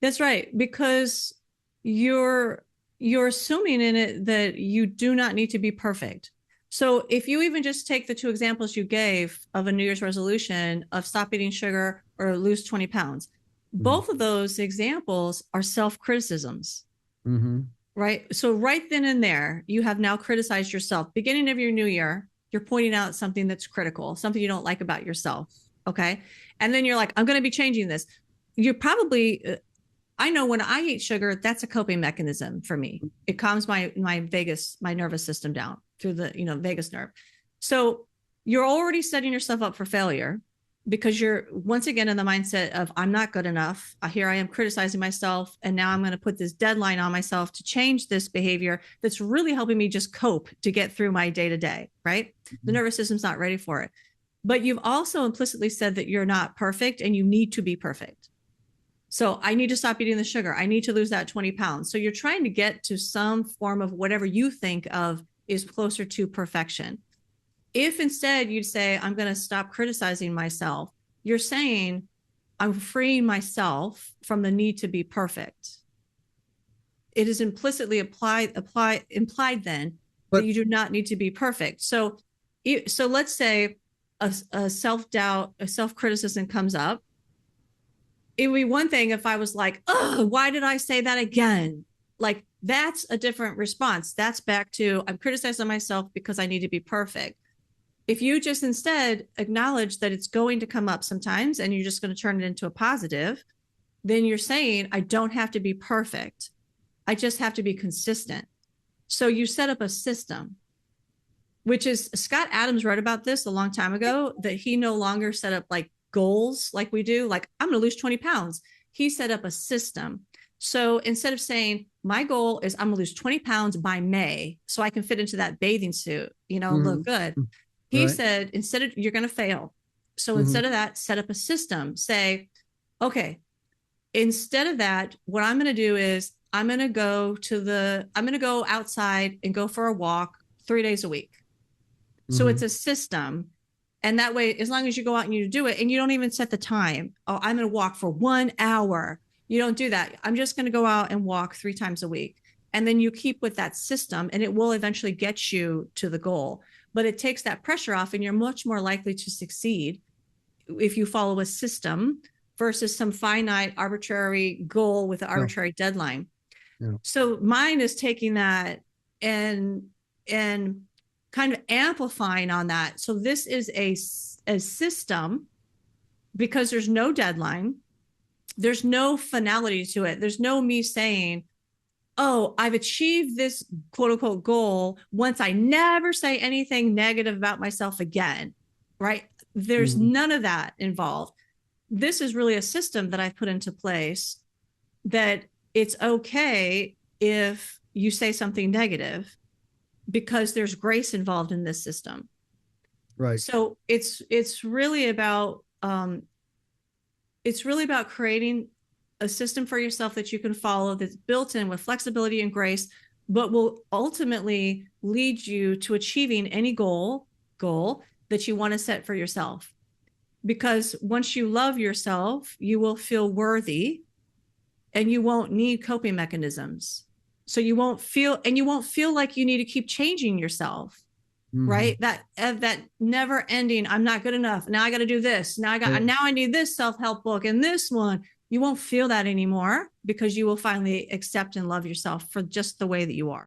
That's right, because you're you're assuming in it that you do not need to be perfect. So if you even just take the two examples you gave of a New Year's resolution of stop eating sugar or lose 20 pounds, Mm-hmm. both of those examples are self-criticisms, Mm-hmm. right? So right then and there, you have now criticized yourself. Beginning of your new year, you're pointing out something that's critical, something you don't like about yourself. Okay. And then you're like, I'm going to be changing this. You're probably, I know when I eat sugar, that's a coping mechanism for me. It calms my nervous system down through the, vagus nerve. So you're already setting yourself up for failure because you're once again in the mindset of I'm not good enough. Here I am criticizing myself, and now I'm going to put this deadline on myself to change this behavior that's really helping me just cope to get through my day to day, right? The nervous system's not ready for it. But you've also implicitly said that you're not perfect and you need to be perfect. So I need to stop eating the sugar. I need to lose that 20 pounds. So you're trying to get to some form of whatever you think of is closer to perfection. If instead you'd say, I'm going to stop criticizing myself, you're saying, I'm freeing myself from the need to be perfect. It is implicitly implied then that But you do not need to be perfect. So let's say a self doubt, a self criticism comes up. It would be one thing if I was like, oh, why did I say that again? Like, that's a different response. That's back to I'm criticizing myself because I need to be perfect. If you just instead acknowledge that it's going to come up sometimes and you're just going to turn it into a positive, then you're saying, I don't have to be perfect. I just have to be consistent. So you set up a system, which is Scott Adams wrote about this a long time ago, that he no longer set up like goals like we do, like I'm going to lose 20 pounds. He set up a system. So instead of saying, my goal is I'm going to lose 20 pounds by May so I can fit into that bathing suit, mm-hmm. look good. He Right. said, instead of you're going to fail. So Mm-hmm. instead of that, set up a system. Say, okay, instead of that, what I'm going to do is I'm going to go outside and go for a walk 3 days a week. So Mm-hmm. it's a system. And that way, as long as you go out and you do it and you don't even set the time, oh, I'm going to walk for 1 hour. You don't do that. I'm just going to go out and walk 3 times a week. And then you keep with that system and it will eventually get you to the goal. But it takes that pressure off and you're much more likely to succeed if you follow a system versus some finite arbitrary goal with an Yeah. arbitrary deadline. Yeah. So mine is taking that and and kind of amplifying on that. So this is a system because there's no deadline. There's no finality to it. There's no me saying, oh, I've achieved this quote unquote goal once I never say anything negative about myself again, right? There's Mm-hmm. none of that involved. This is really a system that I've put into place that it's okay if you say something negative because there's grace involved in this system. Right. So it's really about creating a system for yourself that you can follow that's built in with flexibility and grace, but will ultimately lead you to achieving any goal that you want to set for yourself. Because once you love yourself, you will feel worthy and you won't need coping mechanisms. So you won't feel like you need to keep changing yourself, Mm-hmm. right? That never ending, I'm not good enough. Now I got to do this. Yeah. Now I need this self-help book and this one. You won't feel that anymore because you will finally accept and love yourself for just the way that you are.